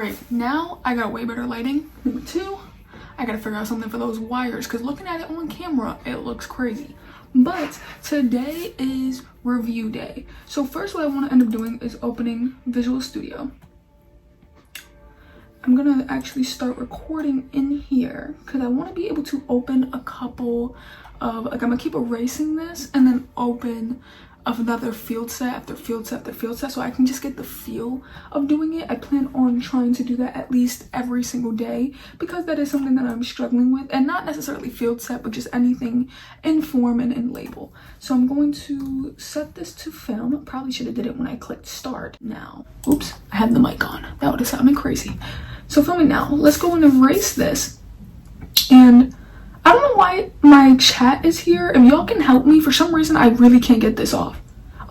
Alright, now I got way better lighting. Number 2, I gotta figure out something for those wires, because looking at it on camera, it looks crazy. But today is review day. So first what I want to end up doing is opening Visual Studio. I'm gonna actually start recording in here because I want to be able to open a couple of, like, I'm gonna keep erasing this and then open another field set after field set after field set so I can just get the feel of doing it. I plan on trying to do that at least every single day because that is something that I'm struggling with, and not necessarily field set but just anything in form and in label. So I'm going to set this to film. Probably should have did it when I clicked start. Now, oops, I had the mic on. That would have sounded crazy. So filming now. Let's go and erase this. And I don't know why my chat is here. If y'all can help me, for some reason I really can't get this off.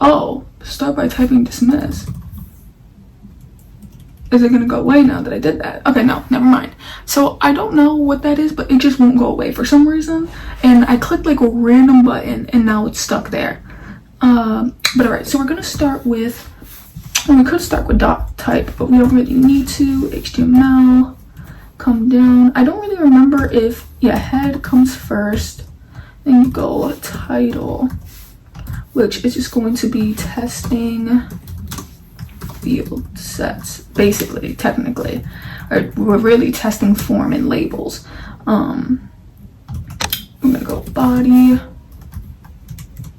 Oh, start by typing dismiss. Is it gonna go away now that I did that? Okay, no, never mind. So I don't know what that is, but it just won't go away for some reason. And I clicked like a random button and now it's stuck there. But alright, so we're gonna start with, and we could start with dot type, but we don't really need to. HTML, come down. I don't really remember if, yeah, head comes first, then you go title, which is just going to be testing field sets, basically, technically. Or we're really testing form and labels. I'm gonna go body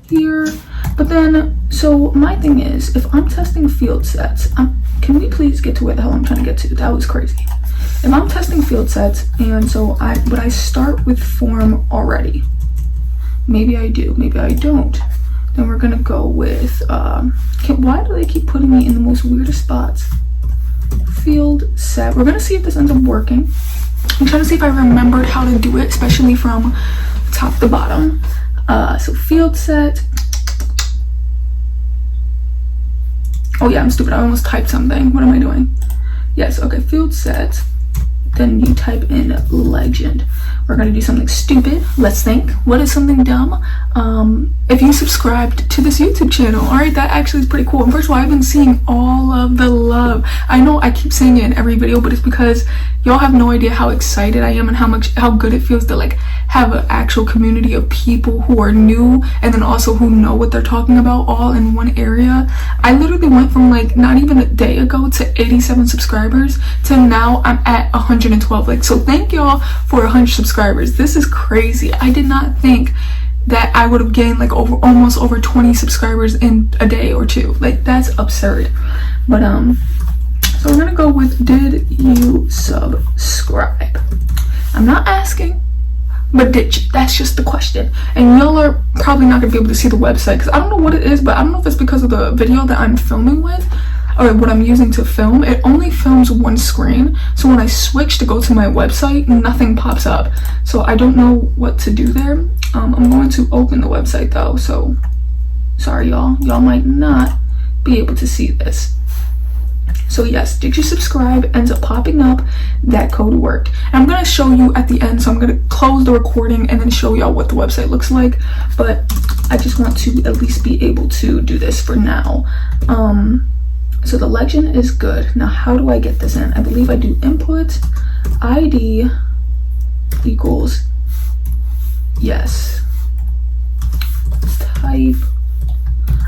here. But then, so my thing is, if I'm testing field sets, can we please get to where the hell I'm trying to get to? That was crazy. If I'm testing field sets, and so would I start with form already? Maybe I do, maybe I don't. Then we're gonna go with, why do they keep putting me in the most weirdest spots? Field set. We're gonna see if this ends up working. I'm trying to see if I remembered how to do it, especially from top to bottom. So field set. Oh yeah, I'm stupid. I almost typed something. What am I doing? Yes, okay, field set. Then you type in legend. We're gonna do something stupid. Let's think. What is something dumb? If you subscribed to this YouTube channel, all right, that actually is pretty cool. And first of all, I've been seeing all of the love. I know I keep saying it in every video, but it's because y'all have no idea how excited I am and how good it feels to like have an actual community of people who are new and then also who know what they're talking about all in one area. I literally went from like not even a day ago to 87 subscribers to now I'm at 112. Like, so thank y'all for 100 subscribers. This is crazy. I did not think that I would have gained like almost over 20 subscribers in a day or two. Like, that's absurd. But so we're gonna go with, did you subscribe? I'm not asking, but did you? That's just the question. And y'all are probably not gonna be able to see the website because I don't know what it is, but I don't know if it's because of the video that I'm filming with or what I'm using to film. It only films one screen, so when I switch to go to my website, nothing pops up. So I don't know what to do there. I'm going to open the website though, so sorry y'all might not be able to see this. So yes, did you subscribe ends up popping up. That code worked. And I'm gonna show you at the end, so I'm gonna close the recording and then show y'all what the website looks like, but I just want to at least be able to do this for now. So the legend is good. Now how do I get this in? I believe I do input ID equals yes. Type.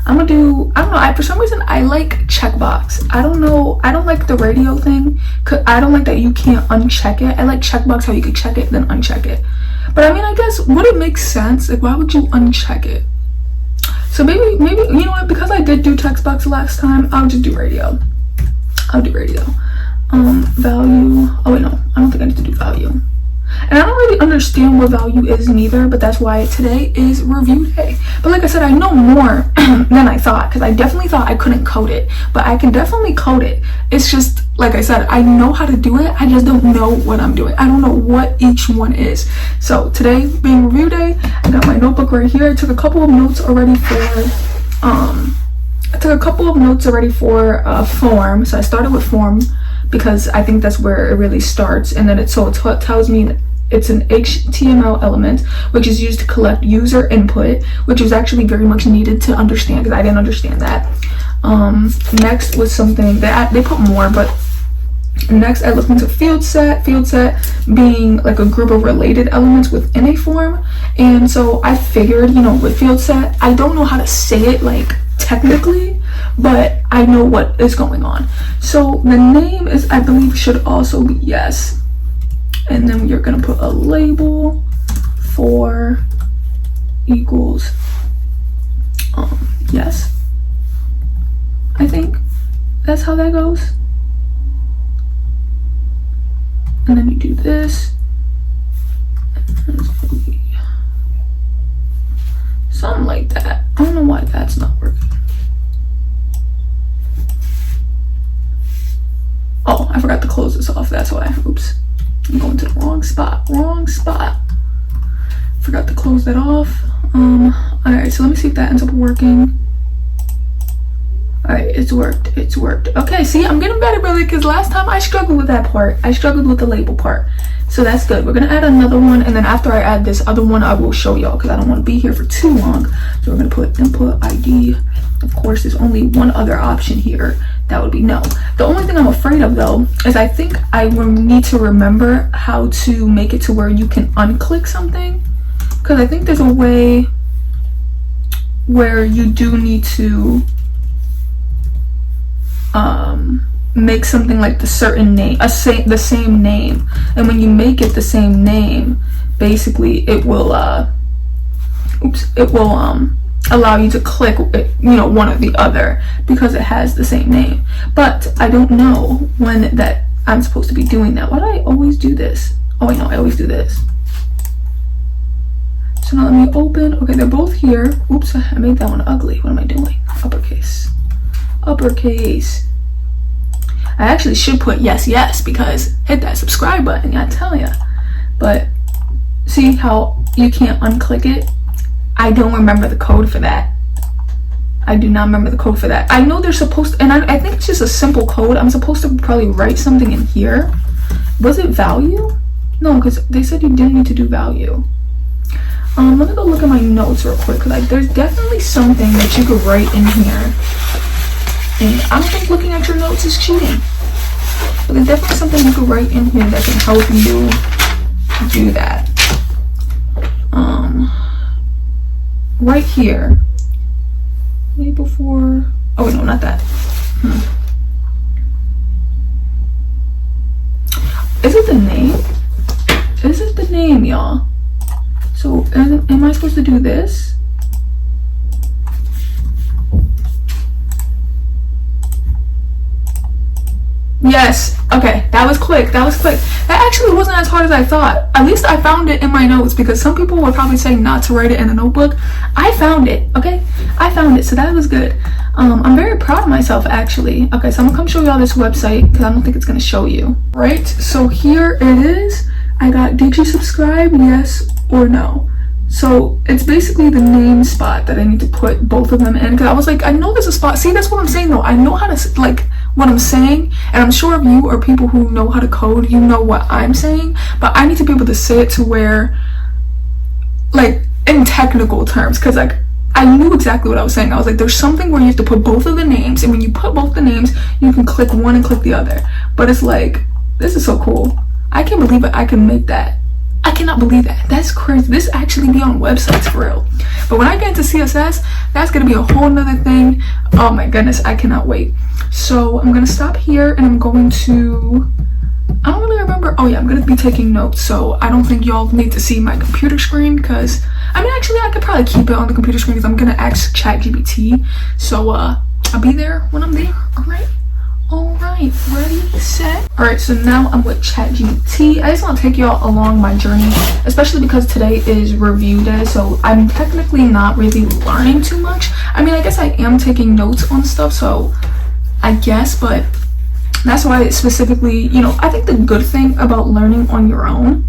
I'm gonna do, I don't know, for some reason I like checkbox. I don't know, I don't like the radio thing. Cause I don't like that you can't uncheck it. I like checkbox, how you could check it then uncheck it. But I mean, I guess would it make sense? Like, why would you uncheck it? So maybe, you know what, because I did do text box last time, I'll just do radio. I'll do radio. Value, oh wait, no, I don't think I need to do value. And I don't really understand what value is neither, but that's why today is review day. But like I said, I know more than I thought, because I definitely thought I couldn't code it, but I can definitely code it. It's just, like I said, I know how to do it, I just don't know what I'm doing. I don't know what each one is. So today being review day, I got my notebook right here. I took a couple of notes already for form. So I started with form because I think that's where it really starts, and then it tells me it's an HTML element which is used to collect user input, which is actually very much needed to understand because I didn't understand that. Next was something that they put more, but Next, I looked into fieldset being like a group of related elements within a form. And so I figured, you know, with fieldset, I don't know how to say it like technically, but I know what is going on. So the name is, I believe, should also be yes. And then you're gonna put a label for equals yes. I think that's how that goes. And then you do this. Something like that. I don't know why that's not working. Oh, I forgot to close this off. That's why. Oops. I'm going to the wrong spot. Forgot to close that off. Alright, so let me see if that ends up working. Alright, it's worked. Okay, see, I'm getting better, brother, because last time I struggled with that part. I struggled with the label part. So that's good. We're gonna add another one, and then after I add this other one, I will show y'all, because I don't want to be here for too long. So we're gonna put input ID. Of course, there's only one other option here. That would be no. The only thing I'm afraid of, though, is I think I will need to remember how to make it to where you can unclick something. Because I think there's a way where you do need to make something like the certain name, the same name, and when you make it the same name, basically it will allow you to click, you know, one or the other because it has the same name. But I don't know when that I'm supposed to be doing that. Why do I always do this? Oh, I know, I always do this. So now let me open. Okay, they're both here. Oops, I made that one ugly. What am I doing? Uppercase. I actually should put yes, because hit that subscribe button, I tell ya. But see how you can't unclick it? I don't remember the code for that. I do not remember the code for that. I know they're supposed to, and I think it's just a simple code. I'm supposed to probably write something in here. Was it value? No, because they said you didn't need to do value. Let me go look at my notes real quick, because like, there's definitely something that you could write in here. And I don't think looking at your notes is cheating. But there's definitely something you could write in here that can help you do that. Right here. Label for, oh wait, no, not that. Is it the name? Is it the name, y'all? So am I supposed to do this? Yes. Okay, that was quick. That actually wasn't as hard as I thought. At least I found it in my notes, because some people would probably say not to write it in a notebook. I found it. Okay, I found it, so that was good. I'm very proud of myself, actually. Okay, so I'm gonna come show y'all this website, because I don't think it's gonna show you. Right, so here it is. I got, did you subscribe, yes or no? So it's basically the name spot that I need to put both of them in, because I was like, I know there's a spot. See, that's what I'm saying though. I know how to, like, what I'm saying, and I'm sure if you are people who know how to code, you know what I'm saying, but I need to be able to say it to where, like, in technical terms, because like I knew exactly what I was saying. I was like, there's something where you have to put both of the names, and when you put both the names, you can click one and click the other. But it's like, this is so cool. I can't believe it. I can make that. I cannot believe that. That's crazy. This actually be on websites for real. But when I get into CSS, that's gonna be a whole nother thing. Oh my goodness, I cannot wait. So I'm gonna stop here, and I'm going to, I don't really remember. Oh yeah, I'm gonna be taking notes, so I don't think y'all need to see my computer screen, because I mean, actually I could probably keep it on the computer screen, because I'm gonna ask ChatGPT. So I'll be there when I'm there. All right, ready, set. All right, so now I'm with ChatGPT. I just want to take y'all along my journey, especially because today is review day, so I'm technically not really learning too much. I mean, I guess I am taking notes on stuff, so I guess, but that's why specifically, you know, I think the good thing about learning on your own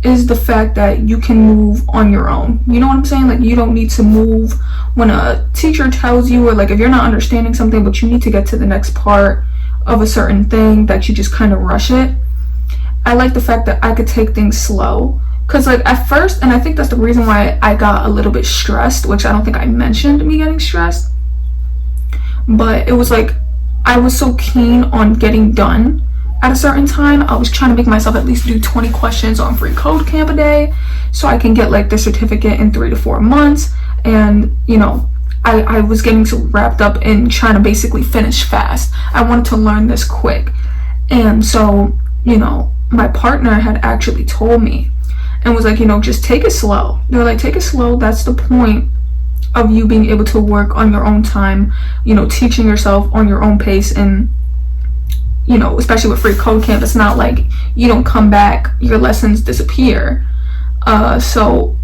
is the fact that you can move on your own. You know what I'm saying? Like, you don't need to move when a teacher tells you, or like if you're not understanding something but you need to get to the next part of a certain thing, that you just kind of rush it. I like the fact that I could take things slow, because like at first, and I think that's the reason why I got a little bit stressed, which I don't think I mentioned me getting stressed, but it was like I was so keen on getting done at a certain time. I was trying to make myself at least do 20 questions on freeCodeCamp a day so I can get like the certificate in 3 to 4 months. And I was getting so wrapped up in trying to basically finish fast. I wanted to learn this quick. And so my partner had actually told me and was like, just take it slow. They're like, take it slow. That's the point of you being able to work on your own time, teaching yourself on your own pace. And especially with freeCodeCamp, it's not like you don't come back, your lessons disappear. So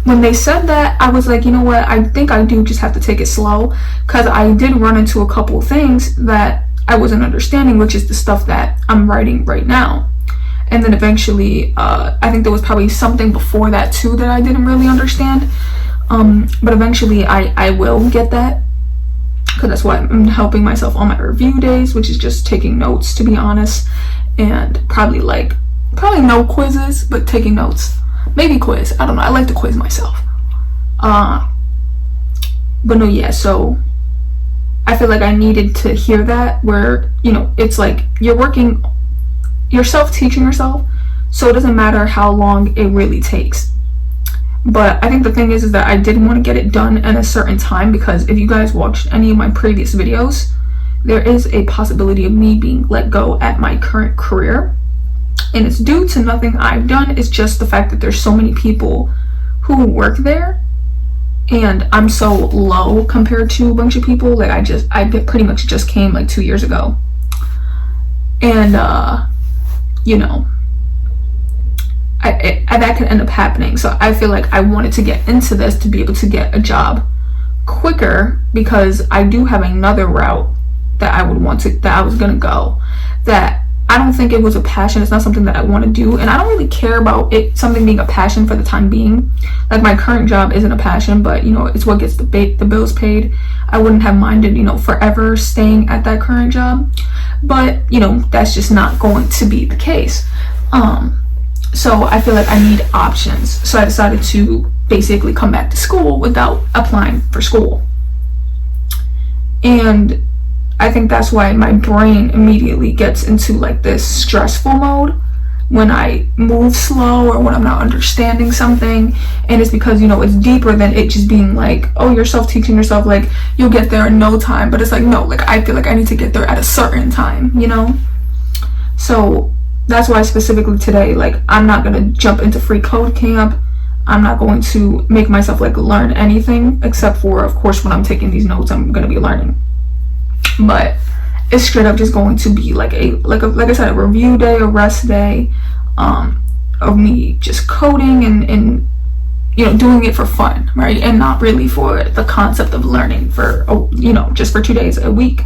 when they said that, I was like, you know what, I think I do just have to take it slow, because I did run into a couple things that I wasn't understanding, which is the stuff that I'm writing right now. And then eventually, I think there was probably something before that too that I didn't really understand. But eventually I will get that, because that's why I'm helping myself on my review days, which is just taking notes, to be honest. And probably no quizzes, but taking notes. Maybe quiz, I don't know, I like to quiz myself. But no, yeah, so I feel like I needed to hear that, where it's like you're self-teaching yourself, so it doesn't matter how long it really takes. But I think the thing is that I didn't want to get it done in a certain time, because if you guys watched any of my previous videos, there is a possibility of me being let go at my current career. And it's due to nothing I've done. It's just the fact that there's so many people who work there, and I'm so low compared to a bunch of people. Like I pretty much just came like 2 years ago. And that could end up happening. So I feel like I wanted to get into this to be able to get a job quicker, because I do have another route that I was gonna go, that I don't think it was a passion. It's not something that I want to do, and I don't really care about it something being a passion for the time being. Like my current job isn't a passion, but it's what gets the bills paid. I wouldn't have minded forever staying at that current job, but that's just not going to be the case. So I feel like I need options, so I decided to basically come back to school without applying for school. And I think that's why my brain immediately gets into like this stressful mode when I move slow or when I'm not understanding something. And it's because it's deeper than it just being like, oh, you're self-teaching yourself, like you'll get there in no time. But it's like, no, like I feel like I need to get there at a certain time, So that's why specifically today, like I'm not gonna jump into freeCodeCamp. I'm not going to make myself like learn anything, except for, of course, when I'm taking these notes, I'm gonna be learning. But it's straight up just going to be like I said, a review day, a rest day, of me just coding and doing it for fun, right? And not really for the concept of learning for just for 2 days a week.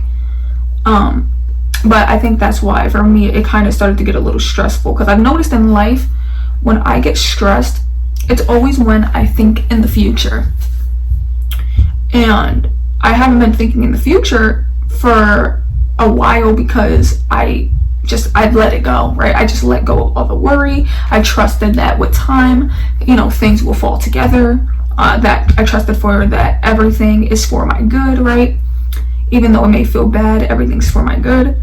But I think that's why for me it kind of started to get a little stressful, because I've noticed in life when I get stressed, it's always when I think in the future, and I haven't been thinking in the future for a while, because I let it go, right? I just let go of the worry. I trusted that with time, things will fall together. That I trusted for that everything is for my good, right? Even though it may feel bad, everything's for my good.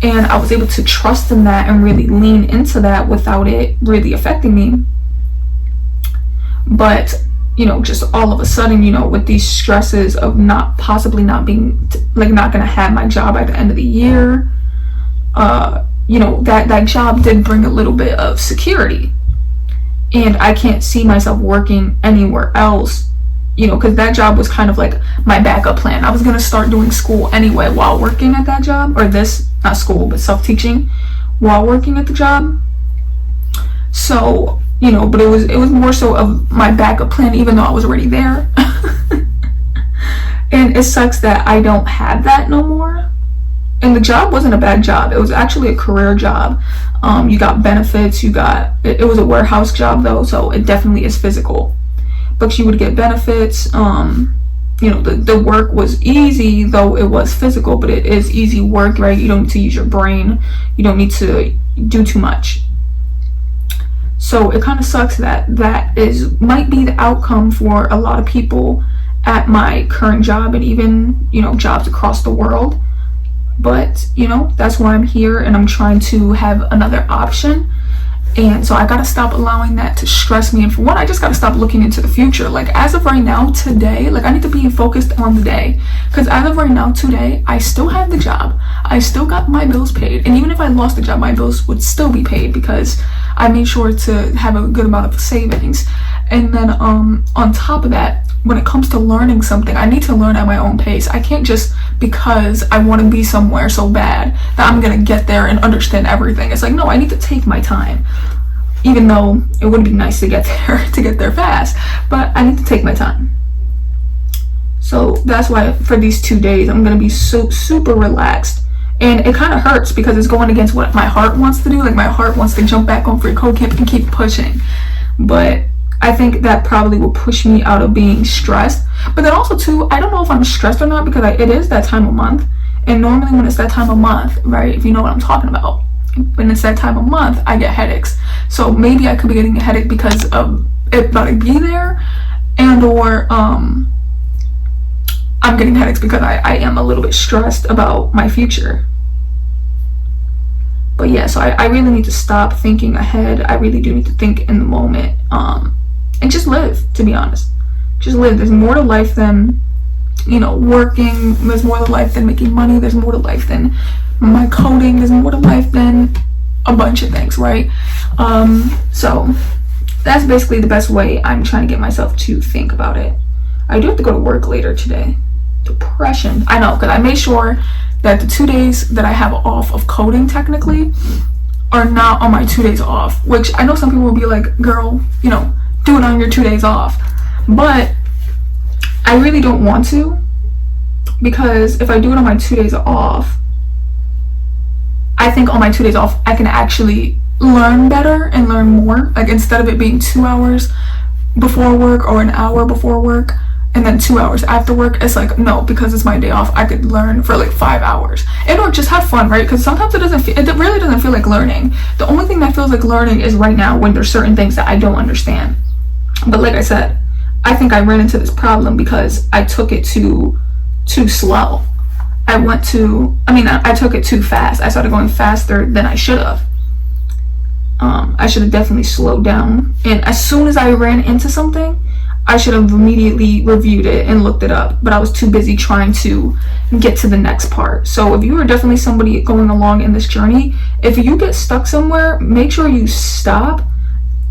And I was able to trust in that and really lean into that without it really affecting me. But just all of a sudden, with these stresses of not being not gonna have my job at the end of the year, that job did bring a little bit of security, and I can't see myself working anywhere else, because that job was kind of like my backup plan. I was gonna start doing school anyway while working at that job, or not school, but self-teaching while working at the job. So but it was more so of my backup plan, even though I was already there. And it sucks that I don't have that no more. And the job wasn't a bad job. It was actually a career job. You got benefits, it was a warehouse job though, so it definitely is physical. But you would get benefits. The work was easy, though it was physical, but it is easy work, right? You don't need to use your brain. You don't need to do too much. So it kind of sucks that might be the outcome for a lot of people at my current job, and even jobs across the world. but you know, that's why I'm here, and I'm trying to have another option. And so I gotta stop allowing that to stress me. And for one, I just gotta stop looking into the future. Like, as of right now, today, like, I need to be focused on the day. Because as of right now, today, I still have the job. I still got my bills paid. And even if I lost the job, my bills would still be paid because I made sure to have a good amount of savings. And then on top of that, when it comes to learning something, I need to learn at my own pace. I can't just, because I want to be somewhere so bad, that I'm gonna get there and understand everything. It's like, no, I need to take my time. Even though it would be nice to get there fast, but I need to take my time. So that's why for these 2 days, I'm gonna be super relaxed. And it kind of hurts because it's going against what my heart wants to do. Like, my heart wants to jump back on freeCodeCamp and keep pushing. But I think that probably will push me out of being stressed. But then also too, I don't know if I'm stressed or not, because it is that time of month. And normally when it's that time of month, right, if you know what I'm talking about, when it's that time of month, I get headaches. So maybe I could be getting a headache because of it about to be there, and or I'm getting headaches because I am a little bit stressed about my future. But yeah, so I really need to stop thinking ahead. I really do need to think in the moment, and just live, to be honest. Just live. There's more to life than, you know, working. There's more to life than making money. There's more to life than my coding. There's more to life than a bunch of things, right? So that's basically the best way I'm trying to get myself to think about it. I do have to go to work later today. Depression. I know, because I made sure that the 2 days that I have off of coding technically are not on my 2 days off, which I know some people will be like, girl, you know, do it on your 2 days off. But I really don't want to, because if I do it on my 2 days off, I think on my 2 days off, I can actually learn better and learn more. Like, instead of it being 2 hours before work or an hour before work and then 2 hours after work, it's like, no, because it's my day off, I could learn for like 5 hours and or just have fun, right? Because sometimes it really doesn't feel like learning. The only thing that feels like learning is right now when there's certain things that I don't understand. But like I said, I think I ran into this problem because I took it too slow. I took it too fast. I started going faster than I should have. I should have definitely slowed down. And as soon as I ran into something, I should have immediately reviewed it and looked it up. But I was too busy trying to get to the next part. So if you are definitely somebody going along in this journey, if you get stuck somewhere, make sure you stop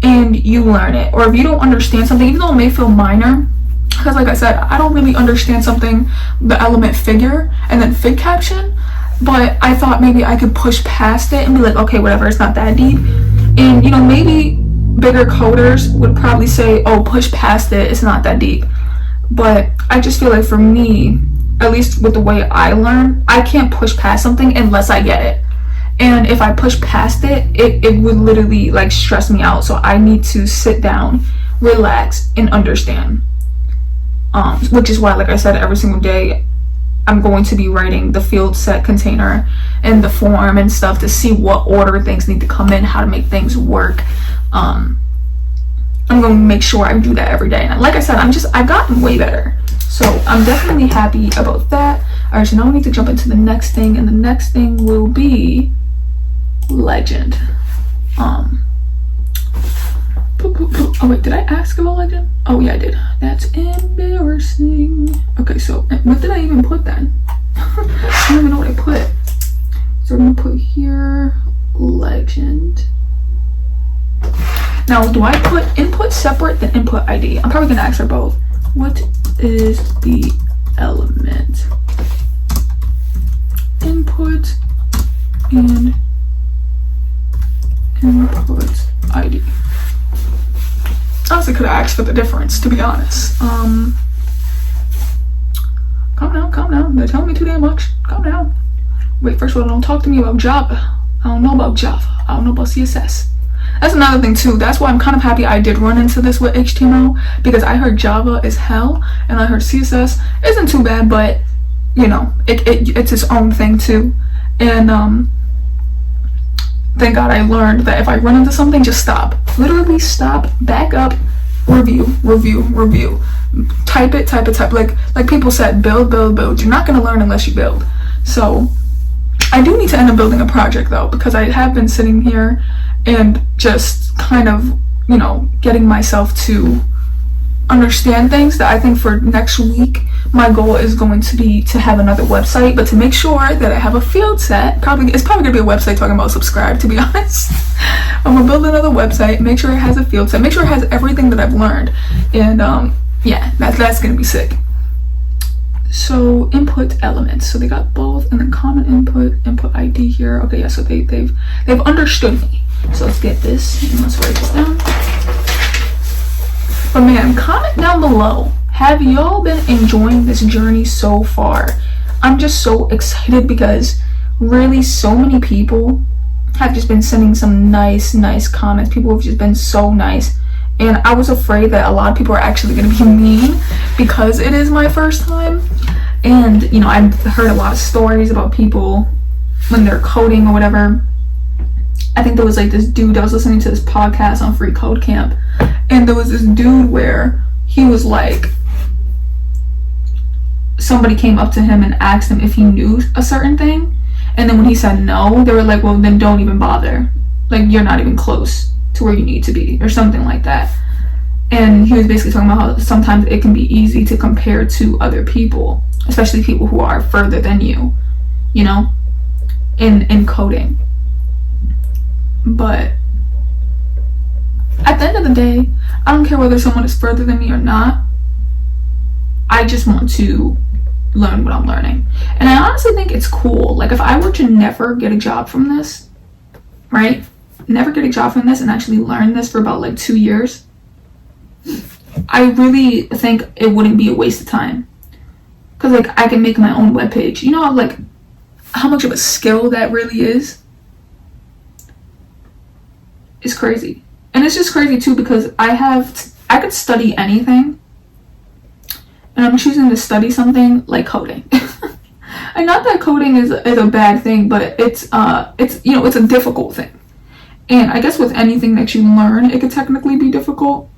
and you learn it. Or if you don't understand something, even though it may feel minor, because like I said, I don't really understand something, the element figure and then fig caption, but I thought maybe I could push past it and be like, okay, whatever, it's not that deep. And you know, maybe bigger coders would probably say, oh, push past it, it's not that deep. But I just feel like for me, at least with the way I learn, I can't push past something unless I get it. And if I push past it, it would literally like stress me out. So I need to sit down, relax, and understand. Which is why, like I said, every single day I'm going to be writing the field set container and the form and stuff to see what order things need to come in, how to make things work. I'm going to make sure I do that every day. And like I said, I've gotten way better. So I'm definitely happy about that. All right, so now we need to jump into the next thing, and the next thing will be legend. Oh wait, did I ask about legend? Oh yeah, I did. That's embarrassing. Okay, so what did I even put then? I don't even know what I put. So we're gonna put here legend. Now, do I put input separate than input ID? I'm probably gonna ask her both. What is the element? Input and input ID. Honestly, could have asked for the difference, to be honest. Calm down. They're telling me too damn much. Calm down. Wait, first of all, don't talk to me about Java. I don't know about Java. I don't know about CSS. That's another thing too. That's why I'm kind of happy I did run into this with HTML, because I heard Java is hell, and I heard CSS isn't too bad, but you know, it's its own thing too. And thank God I learned that if I run into something, just stop. Literally stop, back up, review. Type it. Like people said, build. You're not gonna learn unless you build. So I do need to end up building a project though, because I have been sitting here and just kind of, getting myself to understand things. That I think for next week my goal is going to be to have another website, but to make sure that I have a field set. It's probably gonna be a website talking about subscribe, to be honest. I'm gonna build another website, make sure it has a field set, make sure it has everything that I've learned, and yeah, that's gonna be sick. So input elements, so they got both, and then common input ID here. Okay, yeah, so they've understood me. So let's get this and let's write this down. But man, comment down below, have y'all been enjoying this journey so far? I'm just so excited because really so many people have just been sending some nice comments. People have just been so nice, and I was afraid that a lot of people are actually going to be mean because it is my first time. And I've heard a lot of stories about people when they're coding or whatever. I think there was like this dude, I was listening to this podcast on freeCodeCamp, and there was this dude where he was like, somebody came up to him and asked him if he knew a certain thing, and then when he said no, they were like, well, then don't even bother, like you're not even close to where you need to be, or something like that. And he was basically talking about how sometimes it can be easy to compare to other people, especially people who are further than you, in coding. But at the end of the day, I don't care whether someone is further than me or not. I just want to learn what I'm learning. And I honestly think it's cool. Like if I were to never get a job from this, right? Never get a job from this and actually learn this for about like 2 years, I really think it wouldn't be a waste of time. Because like I can make my own webpage. Like how much of a skill that really is? It's crazy. And it's just crazy too because I could study anything, and I'm choosing to study something like coding. And not that coding is a bad thing, but it's a difficult thing. And I guess with anything that you learn, it could technically be difficult.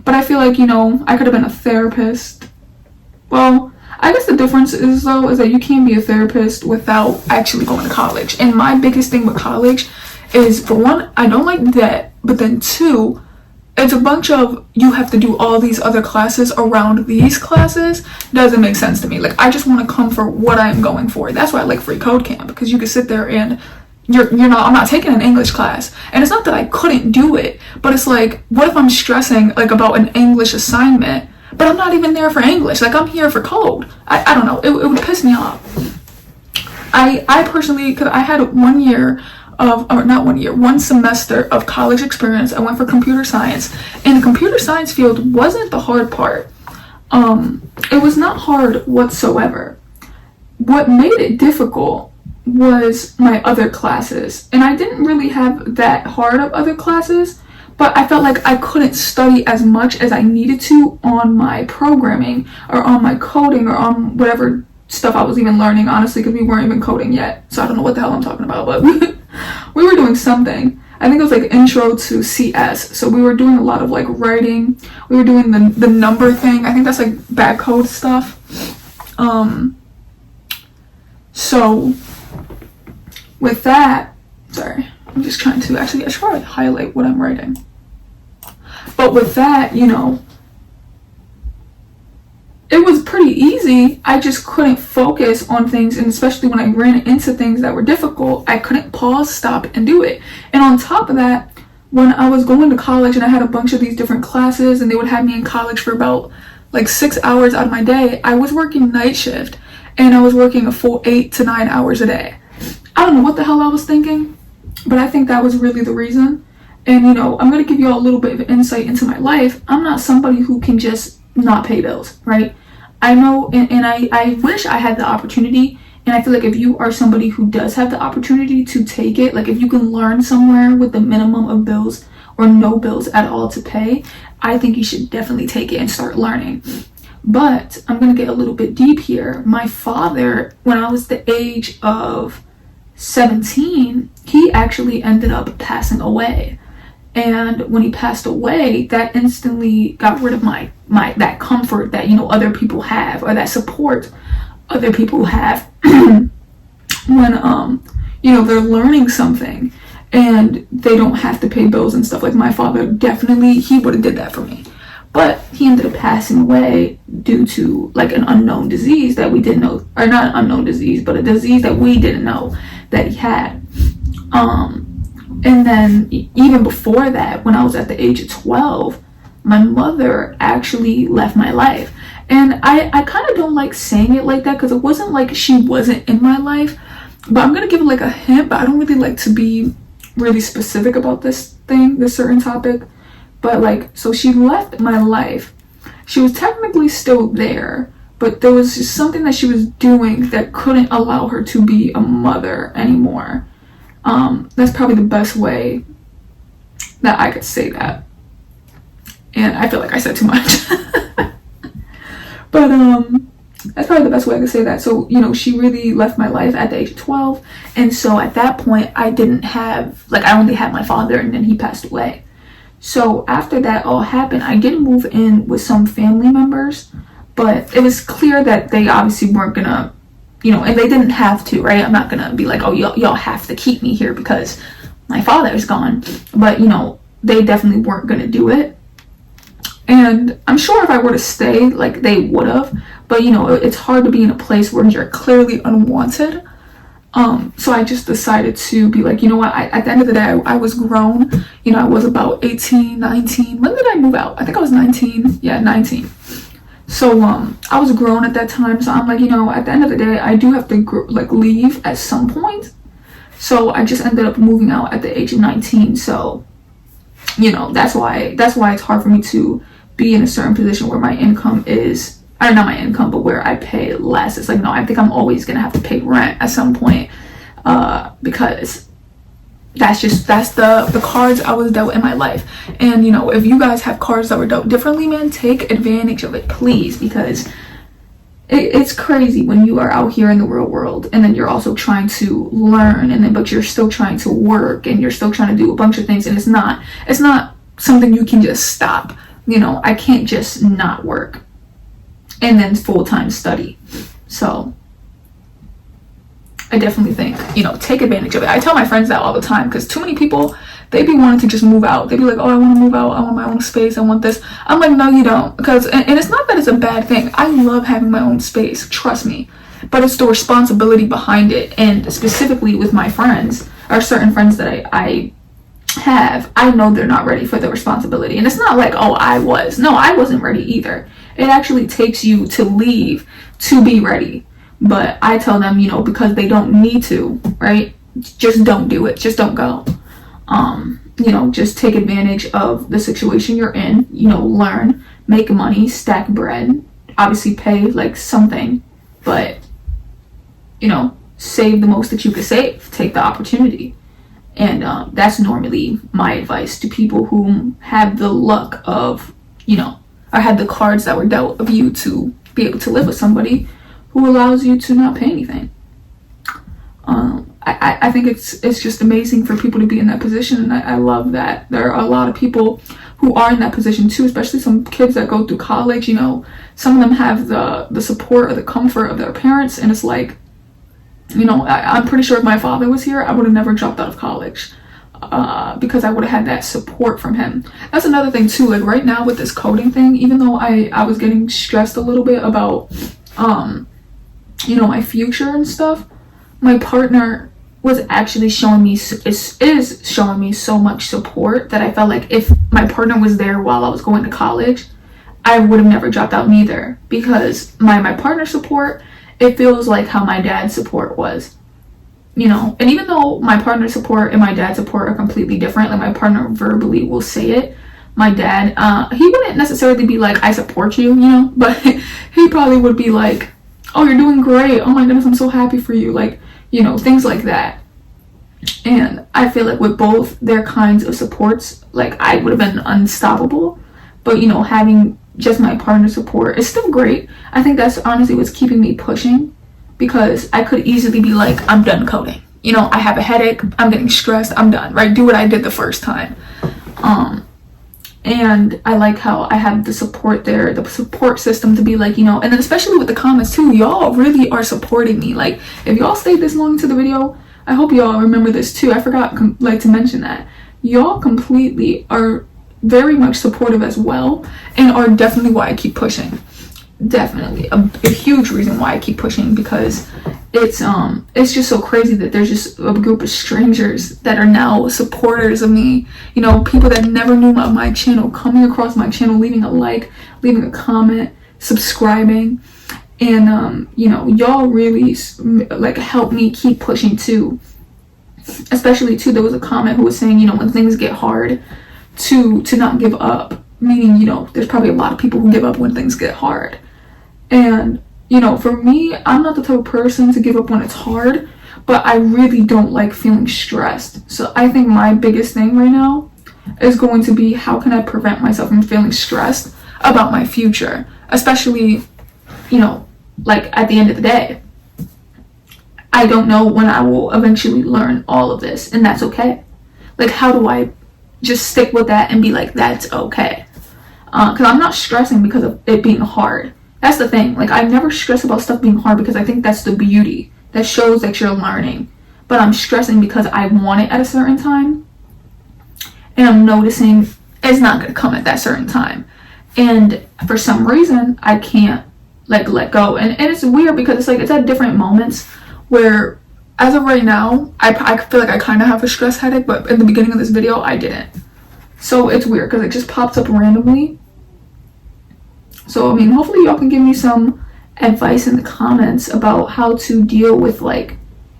But I feel like, I could have been a therapist. Well, I guess the difference is that you can't be a therapist without actually going to college. And my biggest thing with college is, for one, I don't like debt, but then two, it's a bunch of, you have to do all these other classes around these classes. Doesn't make sense to me. Like, I just want to come for what I'm going for. That's why I like freeCodeCamp, because you can sit there and I'm not taking an English class. And it's not that I couldn't do it, but it's like, what if I'm stressing like about an English assignment, but I'm not even there for English? Like, I'm here for code. I don't know. It would piss me off. I personally, because I had 1 year of, or not 1 year, 1 semester of college experience. I went for computer science, and the computer science field wasn't the hard part. It was not hard whatsoever. What made it difficult was my other classes, and I didn't really have that hard of other classes, but I felt like I couldn't study as much as I needed to on my programming or on my coding or on whatever stuff I was even learning, honestly, because we weren't even coding yet, so I don't know what the hell I'm talking about, but we were doing something. I think it was like intro to CS, so we were doing a lot of like writing. We were doing the number thing. I think that's like bad code stuff. So with that, sorry, I'm just trying to, actually I should probably highlight what I'm writing. But with that, it was pretty easy. I just couldn't focus on things, and especially when I ran into things that were difficult, I couldn't pause, stop, and do it. And on top of that, when I was going to college and I had a bunch of these different classes and they would have me in college for about like 6 hours out of my day, I was working night shift and I was working a full 8 to 9 hours a day. I don't know what the hell I was thinking, but I think that was really the reason. And I'm going to give you all a little bit of insight into my life. I'm not somebody who can just not pay bills, right? I know, and I wish I had the opportunity, and I feel like if you are somebody who does have the opportunity to take it, like if you can learn somewhere with the minimum of bills or no bills at all to pay, I think you should definitely take it and start learning. But I'm going to get a little bit deep here. My father, when I was the age of 17, he actually ended up passing away. And when he passed away, that instantly got rid of my that comfort that other people have, or that support other people have. when they're learning something and they don't have to pay bills and stuff. Like my father, definitely, he would have did that for me, but he ended up passing away due to like an unknown disease that we didn't know, or not an unknown disease, but a disease that we didn't know that he had. And then even before that, when I was at the age of 12, my mother actually left my life. And I kind of don't like saying it like that, because it wasn't like she wasn't in my life, but I'm gonna give it like a hint. But I don't really like to be really specific about this certain topic. But like, so she left my life. She was technically still there, but there was just something that she was doing that couldn't allow her to be a mother anymore. That's probably the best way that I could say that. And I feel like I said too much. But that's probably the best way I could say that. So, she really left my life at the age of 12. And so at that point, I didn't have, like, I only had my father, and then he passed away. So after that all happened, I did move in with some family members, but it was clear that they obviously weren't gonna, and they didn't have to, right? I'm not gonna be like, oh, y'all have to keep me here because my father's gone. But, they definitely weren't gonna do it. And I'm sure if I were to stay, like, they would have. But, it's hard to be in a place where you're clearly unwanted. So I just decided to be like, you know what, at the end of the day, I was grown. I was about 18, 19. When did I move out? I think I was 19. Yeah, 19. So I was grown at that time. So I'm like, at the end of the day, I do have to leave at some point. So I just ended up moving out at the age of 19. So, that's why it's hard for me to be in a certain position where my income is, or not my income, but where I pay less. It's like, no, I think I'm always gonna have to pay rent at some point, because that's the cards I was dealt in my life. And if you guys have cards that were dealt differently, man, take advantage of it, please, because it's crazy when you are out here in the real world, and then you're also trying to learn, but you're still trying to work, and you're still trying to do a bunch of things, and it's not something you can just stop. I can't just not work and then full-time study. So I definitely think, take advantage of it. I tell my friends that all the time, because too many people, they be wanting to just move out. They be like, oh, I want to move out. I want my own space. I want this. I'm like, no, you don't. Because, and it's not that it's a bad thing. I love having my own space. Trust me. But it's the responsibility behind it. And specifically with my friends, or certain friends that I have, I know they're not ready for the responsibility. And it's not like, oh, I wasn't ready either. It actually takes you to leave to be ready. But I tell them, because they don't need to, right? Just don't do it. Just don't go. Just take advantage of the situation you're in, learn, make money, stack bread, obviously pay like something, but, save the most that you could save, take the opportunity. And that's normally my advice to people who have the luck of, or had the cards that were dealt of you to be able to live with somebody who allows you to not pay anything. I think it's just amazing for people to be in that position, and I love that there are a lot of people who are in that position too, especially some kids that go through college. Some of them have the support or the comfort of their parents, and it's like, I'm pretty sure if my father was here, I would have never dropped out of college, because I would have had that support from him. That's another thing too, like right now with this coding thing, even though I was getting stressed a little bit about my future and stuff, my partner was actually showing me so much support that I felt like if my partner was there while I was going to college, I would have never dropped out neither, because my partner's support, it feels like how my dad's support was, and even though my partner's support and my dad's support are completely different, like my partner verbally will say it, my dad, he wouldn't necessarily be like, I support you, but he probably would be like, oh, you're doing great, oh my goodness, I'm so happy for you, like, things like that. And I feel like with both their kinds of supports, like I would have been unstoppable, but having just my partner support is still great. I think that's honestly what's keeping me pushing, because I could easily be like, I'm done coding, I have a headache, I'm getting stressed, I'm done, right? Do what I did the first time. And I like how I have the support there, the support system to be like, you know, and then especially with the comments too, y'all really are supporting me. Like, if y'all stayed this long into the video, I hope y'all remember this too. I forgot like to mention that. Y'all completely are very much supportive as well, and are definitely why I keep pushing. Definitely a huge reason why I keep pushing, because it's just so crazy that there's just a group of strangers that are now supporters of me, you know, people that never knew about my channel coming across my channel, leaving a like, leaving a comment, subscribing, and you know, y'all really like help me keep pushing too. Especially too, there was a comment who was saying, you know, when things get hard, to not give up, meaning, you know, there's probably a lot of people who give up when things get hard. And, you know, for me, I'm not the type of person to give up when it's hard, but I really don't like feeling stressed. So I think my biggest thing right now is going to be, how can I prevent myself from feeling stressed about my future? Especially, you know, like at the end of the day, I don't know when I will eventually learn all of this, and that's okay. Like, how do I just stick with that and be like, that's okay? Because I'm not stressing because of it being hard. That's the thing. Like, I never stress about stuff being hard because I think that's the beauty. That shows that you're learning. But I'm stressing because I want it at a certain time, and I'm noticing it's not going to come at that certain time. And for some reason, I can't, like, let go. And it's weird because it's like, it's at different moments where, as of right now, I feel like I kind of have a stress headache, but in the beginning of this video, I didn't. So it's weird because it just pops up randomly. So, I mean, hopefully y'all can give me some advice in the comments about how to deal with, like,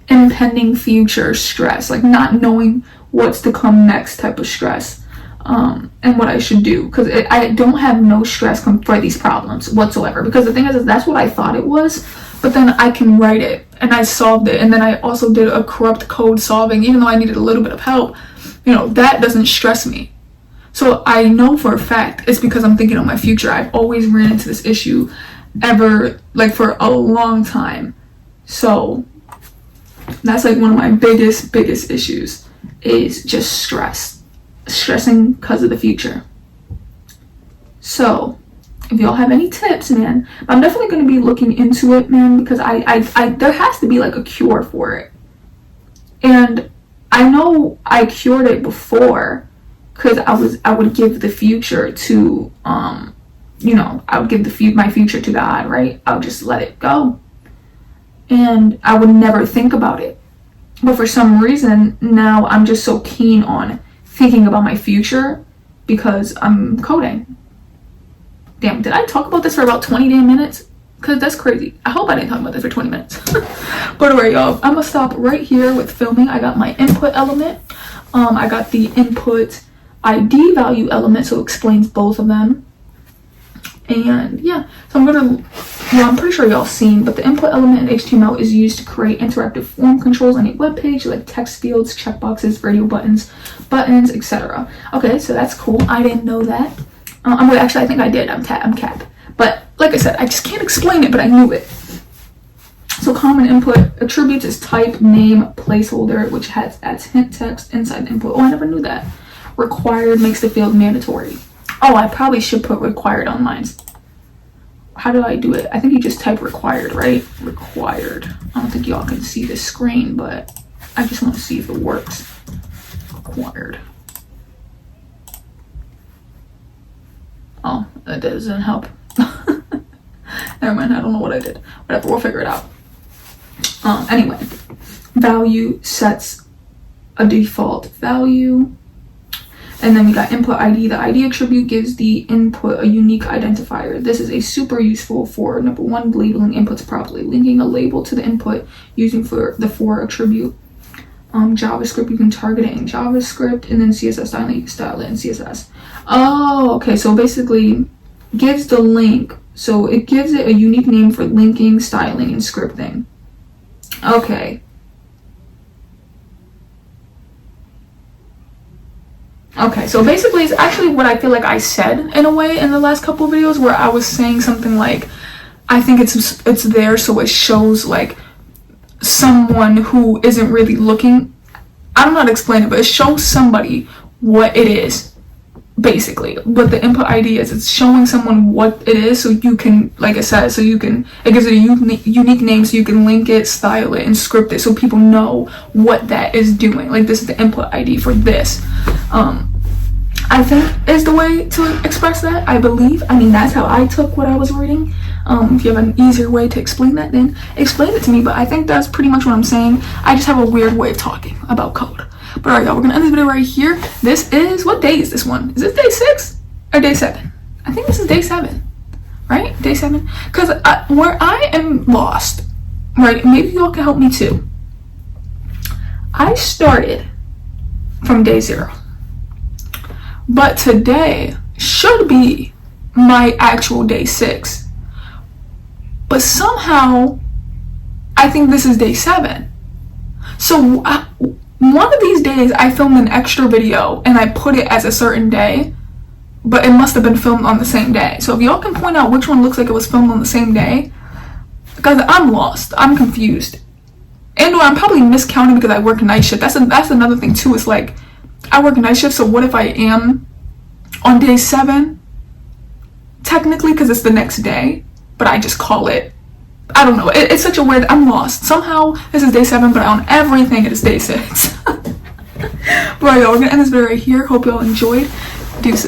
impending future stress, like not knowing what's to come next type of stress, and what I should do, because I don't have no stress for these problems whatsoever, because the thing is that's what I thought it was, but then I can write it, and I solved it, and then I also did a corrupt code solving, even though I needed a little bit of help. You know, that doesn't stress me. So I know for a fact it's because I'm thinking of my future. I've always ran into this issue for a long time. So that's like one of my biggest issues, is just stressing because of the future. So if y'all have any tips, man, I'm definitely going to be looking into it, man, because I there has to be like a cure for it. And I know I cured it before, because I would give the future to you know, I would give my future to God, right? I would just let it go, and I would never think about it. But for some reason now I'm just so keen on thinking about my future because I'm coding. Damn, did I talk about this for about 20 damn minutes? Because that's crazy. I hope I didn't talk about this for 20 minutes. But alright, y'all, I'm gonna stop right here with filming. I got my input element. I got the input ID value element, so it explains both of them. And yeah, so I'm pretty sure y'all seen, but the input element in HTML is used to create interactive form controls on a web page, like text fields, checkboxes, radio buttons, etc. Okay, so that's cool. I didn't know that. Actually, I think I did. I'm cap. But like I said, I just can't explain it, but I knew it. So common input attributes is type, name, placeholder, which adds hint text inside the input. Oh, I never knew that. Required makes the field mandatory. Oh, I probably should put required on mine. How do I do it? I think you just type required, right? Required. I don't think y'all can see the screen, but I just want to see if it works. Required. Oh, that doesn't help. Never mind, I don't know what I did. Whatever, we'll figure it out. Anyway, value sets a default value. And then we got input ID. The ID attribute gives the input a unique identifier. This is a super useful for, number one, labeling inputs properly, linking a label to the input using for the for attribute. JavaScript, you can target it in JavaScript, and then CSS styling, you can style it in CSS. Oh, okay, so basically gives the link. So it gives it a unique name for linking, styling, and scripting. Okay. Okay, so basically it's actually what I feel like I said in a way in the last couple of videos, where I was saying something like, I think it's there so it shows like someone who isn't really looking. I'm not explaining, but it shows somebody what it is. basically. But the input ID is, it's showing someone what it is, so you can, like it says, so you can, it gives it a unique name, so you can link it, style it, and script it, so people know what that is doing. Like, this is the input ID for this. I think is the way to express that, I believe. I mean, that's how I took what I was reading. If you have an easier way to explain that, then explain it to me. But I think that's pretty much what I'm saying. I just have a weird way of talking about code. But alright, y'all, we're gonna end this video right here. This is, what day is this one? Is this day 6 or day 7? I think this is day 7, right? Day 7. Because where I am lost, right? Maybe y'all can help me too. I started from day 0. But today should be my actual day 6. But somehow, I think this is day 7. So one of these days I filmed an extra video and I put it as a certain day, but it must have been filmed on the same day. So if y'all can point out which one looks like it was filmed on the same day, because I'm lost, I'm confused. And or I'm probably miscounting because I work night shift. That's another thing too. It's like, I work night shift, so what if I am on day 7? Technically, because it's the next day, but I just call it, I don't know. It's such a weird, I'm lost. Somehow, this is day 7, but on everything, it is day 6. But y'all, we're going to end this video right here. Hope y'all enjoyed. Deuces.